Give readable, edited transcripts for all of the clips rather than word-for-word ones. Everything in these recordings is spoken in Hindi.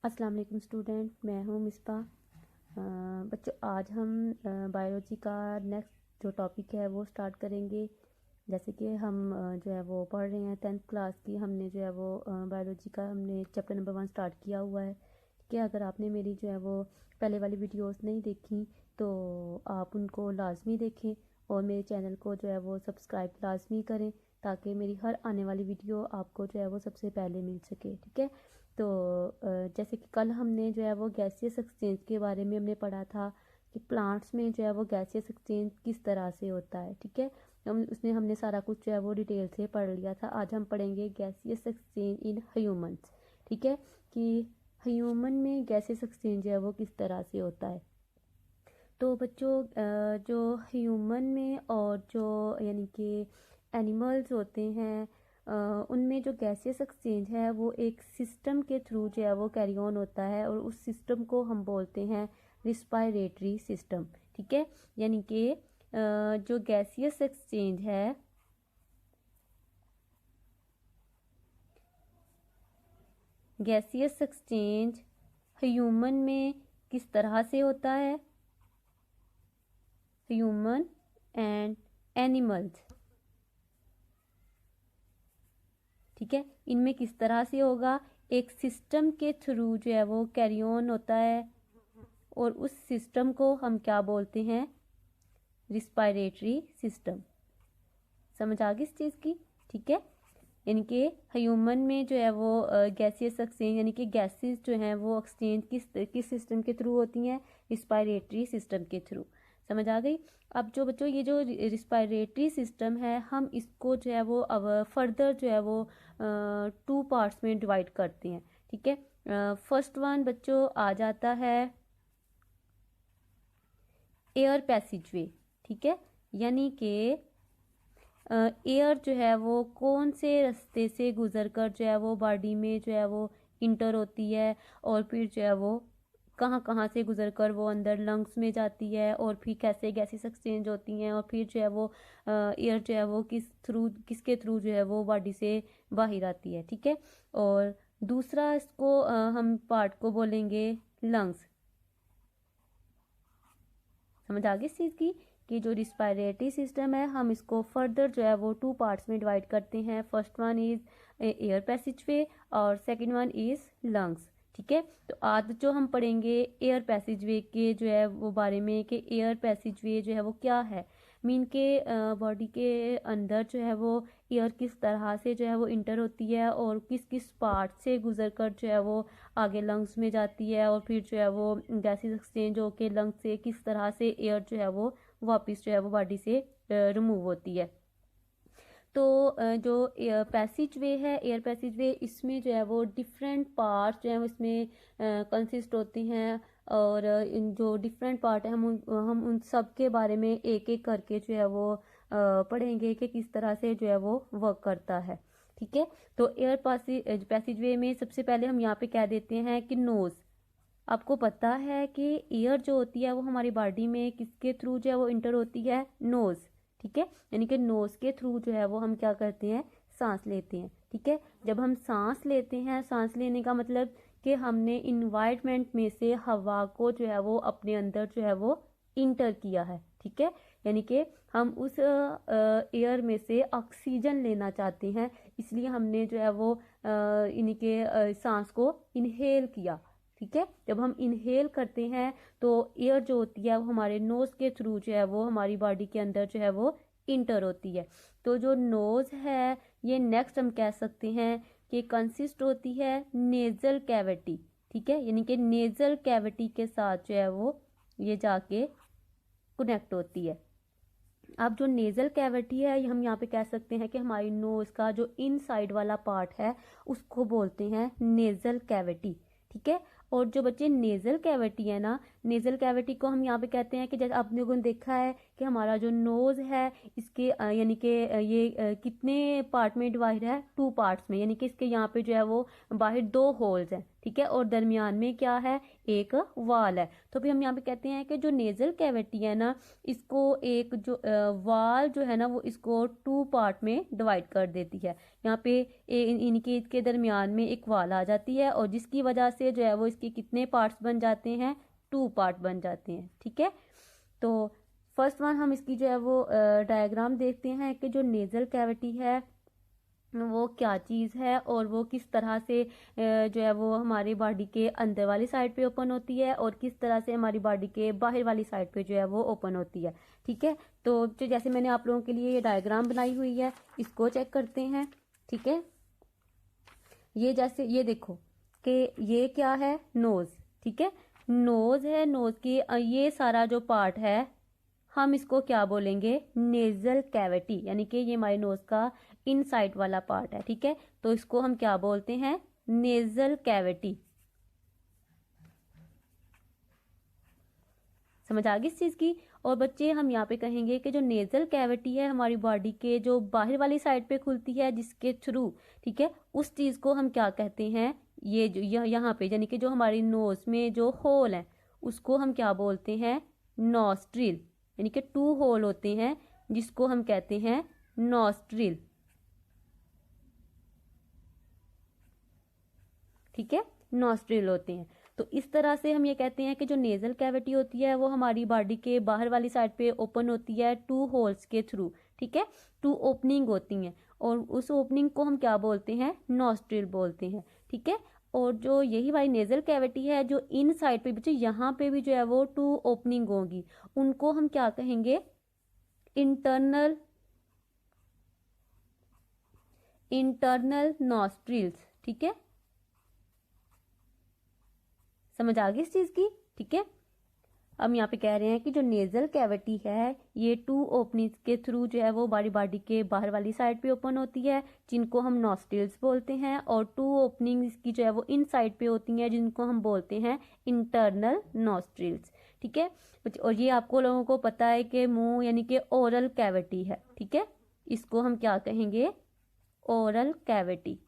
अस्सलाम वालेकुम स्टूडेंट, मैं हूँ मिसबा। बच्चों, आज हम बायोलॉजी का नेक्स्ट जो टॉपिक है वो स्टार्ट करेंगे। जैसे कि हम जो है वो पढ़ रहे हैं 10th क्लास की, हमने जो है वो बायोलॉजी का हमने चैप्टर नंबर 1 स्टार्ट किया हुआ है कि अगर आपने मेरी जो है वो पहले वाली वीडियोस नहीं देखी तो आप उनको लाजमी देखें और मेरे चैनल को जो है वो सब्सक्राइब लाजमी करें ताकि मेरी हर आने वाली वीडियो आपको जो है वो सबसे पहले मिल सके। ठीक है, तो जैसे कि कल हमने जो है वो गैसियस एक्सचेंज के बारे में हमने पढ़ा था कि प्लांट्स में जो है वो गैसियस एक्सचेंज किस तरह से होता है। ठीक है, हमने सारा कुछ जो है वो डिटेल से पढ़ लिया था। आज हम पढ़ेंगे गैसियस एक्सचेंज इन ह्यूमंस। ठीक है, कि ह्यूमन में गैसियस एक्सचेंज जो है वो किस तरह से होता है। तो बच्चों, जो ह्यूमन में और जो यानी कि एनिमल्स होते हैं उनमें जो गैसियस एक्सचेंज है वो एक सिस्टम के थ्रू जो है वो कैरी ऑन होता है और उस सिस्टम को हम बोलते हैं रिस्पायरेटरी सिस्टम। ठीक है, यानी कि जो गैसियस एक्सचेंज है, गैसियस एक्सचेंज ह्यूमन में किस तरह से होता है, ह्यूमन एंड एनिमल्स। ठीक है, इनमें किस तरह से होगा, एक सिस्टम के थ्रू जो है वो कैरी ऑन होता है और उस सिस्टम को हम क्या बोलते हैं, रिस्पायरेटरी सिस्टम। समझ आ गई इस चीज़ की। ठीक है, यानी कि ह्यूमन में जो है वो गैसियस एक्सचेंज यानी कि गैसेस जो हैं वो एक्सचेंज किस सिस्टम के थ्रू होती हैं, रिस्पायरेटरी सिस्टम के थ्रू। समझ आ गई। अब जो बच्चों ये जो रिस्पायरेटरी सिस्टम है हम इसको जो है वो अब फर्दर जो है वो 2 पार्ट्स में डिवाइड करते हैं। ठीक है, फर्स्ट वन बच्चों आ जाता है एयर पैसेजवे। ठीक है, यानी कि एयर जो है वो कौन से रास्ते से गुजर कर जो है वो बॉडी में जो है वो इंटर होती है और फिर जो है वो कहाँ कहाँ से गुजर कर वो अंदर लंग्स में जाती है और फिर कैसे गैसेस एक्सचेंज होती हैं और फिर जो है वो एयर जो है वो किसके थ्रू जो है वो बॉडी से बाहर आती है। ठीक है, और दूसरा इसको हम पार्ट को बोलेंगे लंग्स। समझ आ गई इस चीज़ की कि जो रिस्पायरेटरी सिस्टम है हम इसको फर्दर जो है वो 2 पार्ट्स में डिवाइड करते हैं। फर्स्ट वन इज एयर पैसेजवे और सेकंड वन इज लंग्स। ठीक है, तो आज जो हम पढ़ेंगे एयर पैसेजवे के जो है वो बारे में कि एयर पैसेजवे जो है वो क्या है, मीन के बॉडी के अंदर जो है वो एयर किस तरह से जो है वो इंटर होती है और किस किस पार्ट से गुजर कर जो है वो आगे लंग्स में जाती है और फिर जो है वो गैसेस एक्सचेंज होके लंग्स से किस तरह से एयर जो है वो वापस जो है वो बॉडी से रिमूव होती है। तो जो पैसेज वे है, एयर पैसेज वे, इसमें जो है वो डिफरेंट पार्ट्स जो है इसमें कंसिस्ट होती हैं और इन जो डिफरेंट पार्ट है हम उन सब के बारे में एक एक करके जो है वो पढ़ेंगे कि किस तरह से जो है वो वर्क करता है। ठीक है, तो एयर पैसेज वे में सबसे पहले हम यहाँ पे कह देते हैं कि नोज। आपको पता है कि एयर जो होती है वो हमारी बॉडी में किसके थ्रू जो है वो इंटर होती है, नोज। ठीक है, यानी कि नोज के थ्रू जो है वो हम क्या करते हैं, सांस लेते हैं। ठीक है, जब हम सांस लेते हैं, सांस लेने का मतलब कि हमने इन्वायरमेंट में से हवा को जो है वो अपने अंदर जो है वो इंटर किया है। ठीक है, यानी कि हम उस एयर में से ऑक्सीजन लेना चाहते हैं, इसलिए हमने जो है वो इनके सांस को इनहेल किया। ठीक है, जब हम इनहेल करते हैं तो एयर जो होती है वो हमारे नोज के थ्रू जो है वो हमारी बॉडी के अंदर जो है वो इंटर होती है। तो जो नोज है ये नेक्स्ट हम कह सकते हैं कि कंसिस्ट होती है नेजल कैविटी। ठीक है, यानी कि नेजल कैविटी के साथ जो है वो ये जाके कनेक्ट होती है। अब जो नेजल कैविटी है हम यहाँ पे कह सकते हैं कि हमारी नोज का जो इनसाइड वाला पार्ट है उसको बोलते हैं नेजल कैविटी। ठीक है, और जो बच्चे नेजल कैविटी है ना, नेजल कैविटी को हम यहाँ पे कहते हैं कि जैसे आपने लोगों ने देखा है कि हमारा जो नोज है इसके यानी कि ये कितने पार्ट में डिवाइड है, 2 पार्ट्स में, यानी कि इसके यहाँ पे जो है वो बाहर 2 होल्स हैं, ठीक है, और दरमियान में क्या है, एक वाल है। तो फिर हम यहाँ पे कहते हैं कि जो नेजल कैविटी है ना, इसको एक जो वाल जो है ना वो इसको 2 पार्ट में डिवाइड कर देती है। यहाँ पे इनके इसके दरमियान में एक वाल आ जाती है और जिसकी वजह से जो है वो इसके कितने पार्ट्स बन जाते हैं, 2 पार्ट बन जाते हैं, ठीक है। तो फर्स्ट वन हम इसकी जो है वो डायग्राम देखते हैं कि जो नेजल कैविटी है वो क्या चीज़ है और वो किस तरह से जो है वो हमारी बॉडी के अंदर वाली साइड पे ओपन होती है और किस तरह से हमारी बॉडी के बाहर वाली साइड पे जो है वो ओपन होती है, ठीक है। तो जो जैसे मैंने आप लोगों के लिए ये डायग्राम बनाई हुई है इसको चेक करते हैं, ठीक है। ये जैसे ये देखो कि ये क्या है, नोज, ठीक है, नोज है, नोज की ये सारा जो पार्ट है हम इसको क्या बोलेंगे, नेजल कैविटी, यानी कि ये हमारे नोज का इनसाइड वाला पार्ट है, ठीक है। तो इसको हम क्या बोलते हैं, नेजल कैविटी। समझ आ गई इस चीज की। और बच्चे हम यहाँ पे कहेंगे कि जो नेजल कैविटी है हमारी बॉडी के जो बाहर वाली साइड पे खुलती है जिसके थ्रू, ठीक है, उस चीज को हम क्या कहते हैं, ये जो यहाँ पे यानी कि जो हमारी नोज में जो होल है उसको हम क्या बोलते हैं, नॉस्ट्रिल, यानी कि 2 होल होते हैं जिसको हम कहते हैं नॉस्ट्रिल, ठीक है, नॉस्ट्रिल होते हैं। तो इस तरह से हम ये कहते हैं कि जो नेजल कैविटी होती है वो हमारी बॉडी के बाहर वाली साइड पे ओपन होती है 2 होल्स के थ्रू, ठीक है, 2 ओपनिंग होती हैं और उस ओपनिंग को हम क्या बोलते हैं, नॉस्ट्रिल बोलते हैं, ठीक है। और जो यही हमारी नेजल कैविटी है जो इन साइड पे बच्चे यहाँ पे भी जो है वो 2 ओपनिंग होंगी, उनको हम क्या कहेंगे, इंटरनल नॉस्ट्रिल्स, ठीक है। समझ आ गई इस चीज की, ठीक है। हम यहाँ पे कह रहे हैं कि जो नेजल कैविटी है ये 2 ओपनिंग्स के थ्रू जो है वो हमारी बॉडी के बाहर वाली साइड पे ओपन होती है जिनको हम नॉस्ट्रिल्स बोलते हैं, और 2 ओपनिंग्स की जो है वो इन साइड पे होती हैं जिनको हम बोलते हैं इंटरनल नॉस्ट्रिल्स, ठीक है। और ये आपको लोगों को पता है कि मुंह यानी कि ओरल कैविटी है, ठीक है, इसको हम क्या कहेंगे, ओरल कैविटी।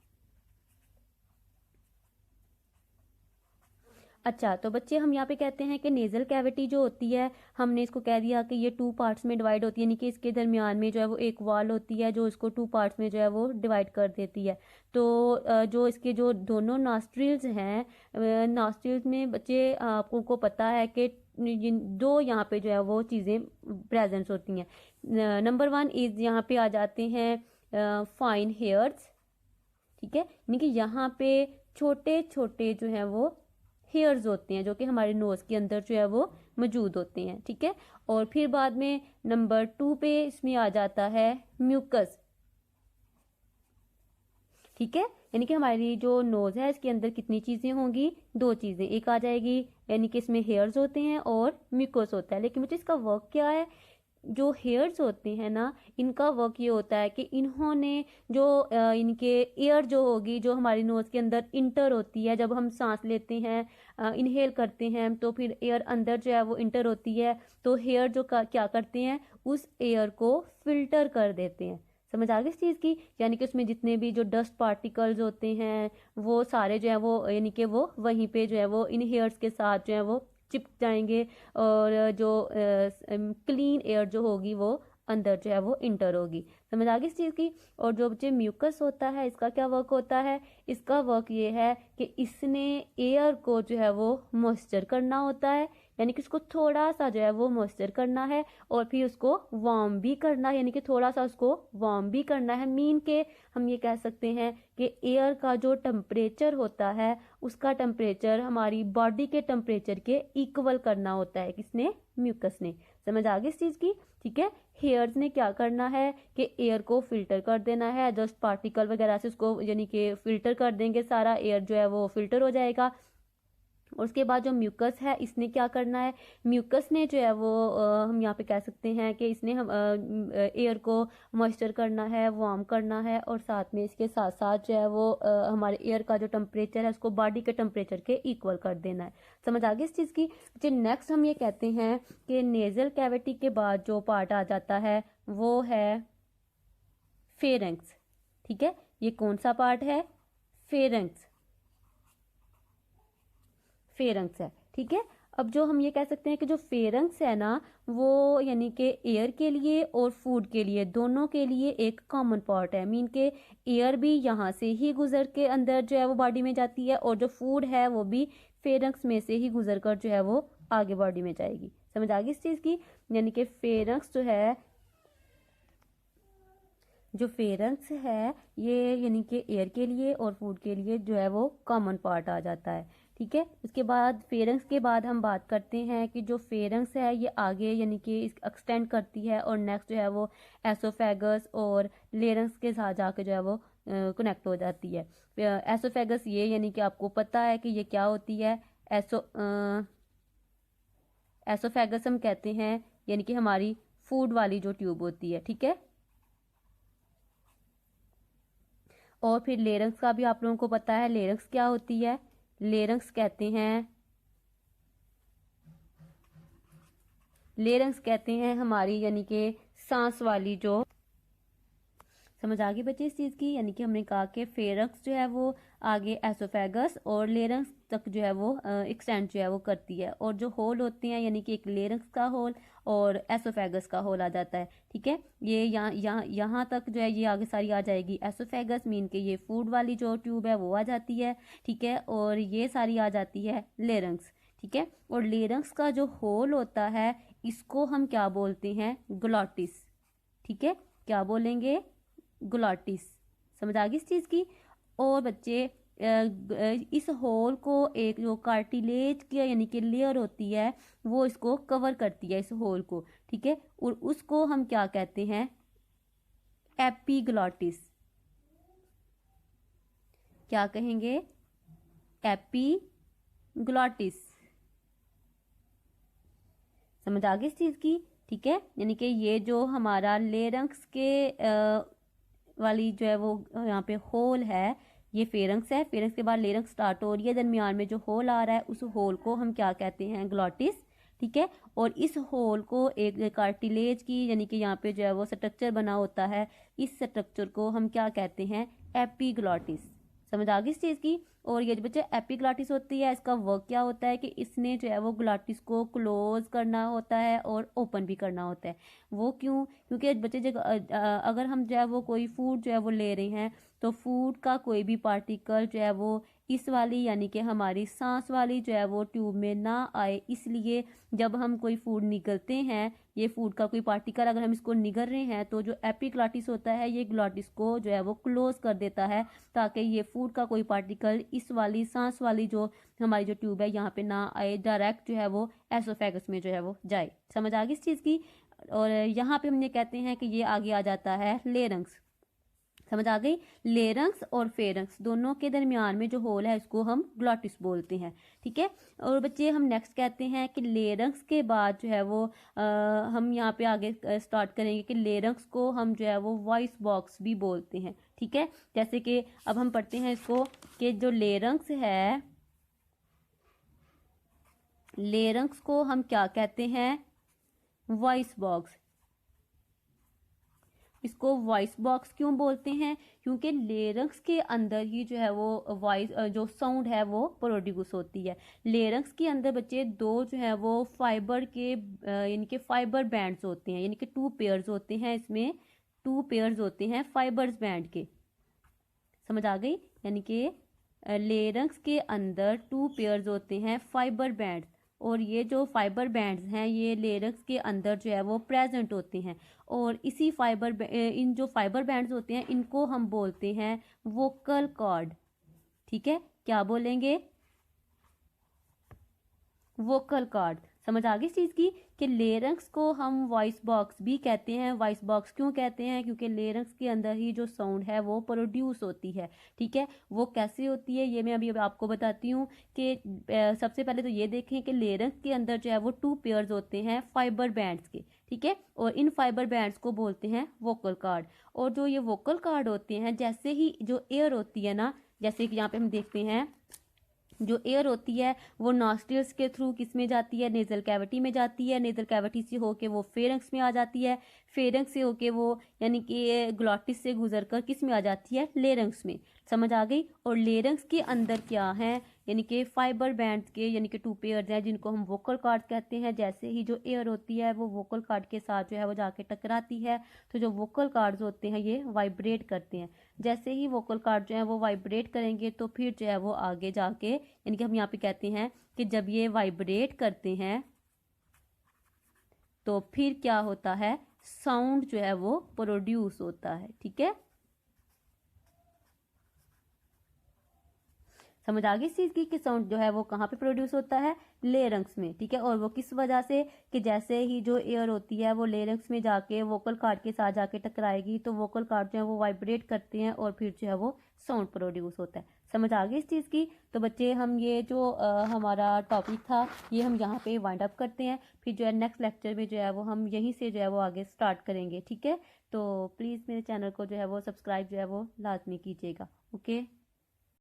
अच्छा, तो बच्चे हम यहाँ पे कहते हैं कि नेजल कैविटी जो होती है हमने इसको कह दिया कि ये 2 पार्ट्स में डिवाइड होती है, यानी कि इसके दरमियान में जो है वो एक वॉल होती है जो इसको 2 पार्ट्स में जो है वो डिवाइड कर देती है। तो जो इसके जो दोनों नॉस्ट्रिल्स हैं, नॉस्ट्रिल्स में बच्चे आपको पता है कि 2 यहाँ पे जो है वो चीज़ें प्रेजेंट होती हैं। नंबर 1 इज यहाँ पे आ जाते हैं फाइन हेयर्स, ठीक है, यानी कि यहाँ पे छोटे छोटे जो है वो हेयर्स होते हैं जो कि हमारे नोज के अंदर जो है वो मौजूद होते हैं, ठीक है। और फिर बाद में नंबर 2 पे इसमें आ जाता है म्यूकस, ठीक है, यानी कि हमारी जो नोज है इसके अंदर कितनी चीजें होंगी, 2 चीजें, एक आ जाएगी यानी कि इसमें हेयर्स होते हैं और म्यूकस होता है। लेकिन मुझे इसका वर्क क्या है, जो हेयर्स होते हैं ना इनका वर्क ये होता है कि इन्होंने जो इनके एयर जो होगी जो हमारी नोज के अंदर इंटर होती है, जब हम सांस लेते हैं इनहेल करते हैं तो फिर एयर अंदर जो है वो इंटर होती है, तो हेयर जो क्या करते हैं उस एयर को फिल्टर कर देते हैं। समझ आ गई इस चीज़ की, यानी कि उसमें जितने भी जो डस्ट पार्टिकल्स होते हैं वो सारे जो है वो यानी कि वो वहीं पे जो है वो इन हेयर्स के साथ जो है वो चिपक जाएंगे और जो क्लीन एयर जो होगी वो अंदर जो है वो इंटर होगी। समझ आ गई इस चीज़ की। और जो बच्चे म्यूकस होता है इसका क्या वर्क होता है, इसका वर्क ये है कि इसने एयर को जो है वो मॉइस्चर करना होता है, यानी कि उसको थोड़ा सा जो है वो मॉइस्चर करना है और फिर उसको वार्म भी करना है, यानी कि थोड़ा सा उसको वार्म भी करना है। मीन के हम ये कह सकते हैं कि एयर का जो टेम्परेचर होता है उसका टेम्परेचर हमारी बॉडी के टेम्परेचर के इक्वल करना होता है, किसने, म्यूकस ने। समझ आ गई इस चीज़ की, ठीक है। हेयर्स ने क्या करना है कि एयर को फिल्टर कर देना है, डस्ट पार्टिकल वगैरह से उसको यानी कि फिल्टर कर देंगे, सारा एयर जो है वो फिल्टर हो जाएगा और उसके बाद जो म्यूकस है इसने क्या करना है, म्यूकस ने जो है वो हम यहाँ पे कह सकते हैं कि इसने हम एयर को मॉइस्चर करना है, वार्म करना है, और साथ में इसके साथ साथ जो है वो हमारे एयर का जो टेम्परेचर है उसको बॉडी के टेम्परेचर के इक्वल कर देना है। समझ आ गई इस चीज़ की। जो नेक्स्ट हम ये कहते हैं कि नेजल कैविटी के बाद जो पार्ट आ जाता है वो है फेरेंक्स। ठीक है, ये कौन सा पार्ट है, फेरेंक्स, फेरेंक्स है। ठीक है, अब जो हम ये कह सकते हैं कि जो फेरेंक्स है ना वो यानी कि एयर के लिए और फूड के लिए दोनों के लिए एक कॉमन पार्ट है। मीन के एयर भी यहाँ से ही गुजर के अंदर जो है वो बॉडी में जाती है, और जो फूड है वो भी फेरेंक्स में से ही गुजर कर जो है वो आगे बॉडी में जाएगी। समझ आ गई इस चीज़ की। यानी कि फेरेंक्स जो है, जो फेरेंक्स है ये यानी कि एयर के लिए और फूड के लिए जो है वो कॉमन पार्ट आ जाता है। ठीक है, उसके बाद फेरेंक्स के बाद हम बात करते हैं कि जो फेरेंक्स है ये आगे यानी कि एक्सटेंड करती है, और नेक्स्ट जो है वो एसोफेगस और लेरेंक्स के साथ जाके जो है वो कनेक्ट हो जाती है। एसोफेगस ये यानी कि आपको पता है कि ये क्या होती है, एसोफेगस हम कहते हैं यानी कि हमारी फूड वाली जो ट्यूब होती है। ठीक है, और फिर लेरेंक्स का भी आप लोगों को पता है, लेरेंक्स क्या होती है, लेरेंक्स कहते हैं, लेरेंक्स कहते हैं हमारी यानी कि सांस वाली जो, समझ आ गई बच्चे इस चीज़ की। यानी कि हमने कहा कि फेरेंक्स जो है वो आगे एसोफेगस और लेरेंक्स तक जो है वो एक्सटेंड जो है वो करती है, और जो होल होते हैं यानी कि एक लेरेंक्स का होल और एसोफेगस का होल आ जाता है। ठीक है, ये यहाँ तक जो है ये आगे सारी आ जाएगी एसोफेगस, मीन के ये फूड वाली जो ट्यूब है वो आ जाती है। ठीक है, और ये सारी आ जाती है लेरेंक्स। ठीक है, और लेरेंक्स का जो होल होता है इसको हम क्या बोलते हैं, ग्लॉटिस। ठीक है, क्या बोलेंगे, ग्लॉटिस। समझ आ गई इस चीज़ की। और बच्चे इस होल को एक जो कार्टिलेज की यानी कि लेयर होती है वो इसको कवर करती है, इस होल को। ठीक है, और उसको हम क्या कहते हैं, एपीग्लॉटिस। क्या कहेंगे, एपीग्लॉटिस। समझ आ गई इस चीज़ की। ठीक है, यानी कि ये जो हमारा लेरेंक्स के वाली जो है वो यहाँ पे होल है ये फेरेंक्स है, फेरेंक्स के बाद लेरेंक्स स्टार्ट हो रही है, दरमियान में जो होल आ रहा है उस होल को हम क्या कहते हैं, ग्लॉटिस। ठीक है, और इस होल को एक कार्टिलेज की यानी कि यहाँ पे जो है वो स्ट्रक्चर बना होता है, इस स्ट्रक्चर को हम क्या कहते हैं, एपीग्लॉटिस। समझ आ गई इस चीज़ की। और ये जो बच्चे एपीग्लॉटिस होती है इसका वर्क क्या होता है कि इसने जो है वो ग्लॉटिस को क्लोज करना होता है और ओपन भी करना होता है। वो क्यों, क्योंकि बच्चे जब अगर हम जो है वो कोई फूड जो है वो ले रहे हैं तो फूड का कोई भी पार्टिकल जो है वो इस वाली यानी कि हमारी सांस वाली जो है वो ट्यूब में ना आए, इसलिए जब हम कोई फूड निगलते हैं, ये फूड का कोई पार्टिकल अगर हम इसको निगल रहे हैं तो जो एपीग्लॉटिस होता है ये ग्लॉटिस को जो है वो क्लोज कर देता है, ताकि ये फूड का कोई पार्टिकल इस वाली सांस वाली जो हमारी जो ट्यूब है यहाँ पे ना आए, डायरेक्ट जो है वो एसोफेगस में जो है वो जाए। समझ आ गई इस चीज़ की। और यहाँ पे हम ये कहते हैं कि ये आगे आ जाता है लेरेंक्स। समझ आ गई, लेरेंक्स और फेरेंक्स दोनों के दरमियान में जो होल है इसको हम ग्लॉटिस बोलते हैं। ठीक है, और बच्चे हम नेक्स्ट कहते हैं कि लेरेंक्स के बाद जो है वो हम यहाँ पे आगे स्टार्ट करेंगे कि लेरेंक्स को हम जो है वो वॉइस बॉक्स भी बोलते हैं। ठीक है, जैसे कि अब हम पढ़ते हैं इसको कि जो लेरेंक्स है, लेरेंक्स को हम क्या कहते हैं, वॉइस बॉक्स। इसको वॉइस बॉक्स क्यों बोलते हैं, क्योंकि लेरेंक्स के अंदर ही जो है वो वॉइस जो साउंड है वो प्रोड्यूस होती है। लेरेंक्स के अंदर बच्चे दो जो है वो फाइबर के यानी कि फाइबर बैंड्स होते हैं, यानी कि 2 पेयर्स होते हैं, इसमें 2 पेयर्स होते हैं फाइबर्स बैंड के। समझ आ गई, यानी कि लेरेंक्स के अंदर 2 पेयर्स होते हैं फाइबर बैंड्स, और ये जो फाइबर बैंड्स हैं ये लेरेंक्स के अंदर जो है वो प्रेजेंट होते हैं, और इसी इन जो फाइबर बैंड्स होते हैं इनको हम बोलते हैं वोकल कॉर्ड। ठीक है, क्या बोलेंगे, वोकल कॉर्ड। समझ आ गई इस चीज़ की कि लेरंक्स को हम वॉइस बॉक्स भी कहते हैं। वॉइस बॉक्स क्यों कहते हैं? क्योंकि लेरंक्स के अंदर ही जो साउंड है वो प्रोड्यूस होती है। ठीक है, वो कैसे होती है ये मैं अभी आपको बताती हूँ कि सबसे पहले तो ये देखें कि लेरंक्स के अंदर जो है वो 2 पेयर्स होते हैं फाइबर बैंड्स के। ठीक है, और इन फाइबर बैंड्स को बोलते हैं वोकल कार्ड। और जो ये वोकल कार्ड होते हैं, जैसे ही जो एयर होती है ना, जैसे कि यहाँ पे हम देखते हैं जो एयर होती है वो नॉस्ट्रिल्स के थ्रू किस में जाती है? नेजल कैविटी में जाती है। नेजल कैविटी से होके वो फेरेंक्स में आ जाती है। फेरेंक्स से होके वो यानी कि ग्लॉटिस से गुजरकर किस में आ जाती है? लेरंक्स में। समझ आ गई? और लेरंक्स के अंदर क्या है? यानी कि फाइबर बैंड्स के यानी कि 2 पेयर्स हैं जिनको हम वोकल कार्ड कहते हैं। जैसे ही जो एयर होती है वो वोकल कार्ड के साथ जो है वो जाके टकराती है, तो जो वोकल कार्ड्स होते हैं ये वाइब्रेट करते हैं। जैसे ही वोकल कार्ड जो है वो वाइब्रेट करेंगे तो फिर जो है वो आगे जाके यानी कि हम यहाँ पे कहते हैं कि जब ये वाइब्रेट करते हैं तो फिर क्या होता है? साउंड जो है वो प्रोड्यूस होता है। ठीक है, समझ आ गई इस चीज की कि साउंड जो है वो कहाँ पे प्रोड्यूस होता है? लेरंक्स में। ठीक है, और वो किस वजह से? कि जैसे ही जो एयर होती है वो लेरंक्स में जाके वोकल कार्ड के साथ जाके टकराएगी तो वोकल कार्ड जो है वो वाइब्रेट करते हैं और फिर जो है वो साउंड प्रोड्यूस होता है। समझ आ गई इस चीज़ की? तो बच्चे हम ये जो हमारा टॉपिक था ये हम यहाँ पे वाइंड अप करते हैं। फिर जो है नेक्स्ट लेक्चर में जो है वो हम यहीं से जो है वो आगे स्टार्ट करेंगे। ठीक है, तो प्लीज़ मेरे चैनल को जो है वो सब्सक्राइब जो है वो लाजमी कीजिएगा। ओके।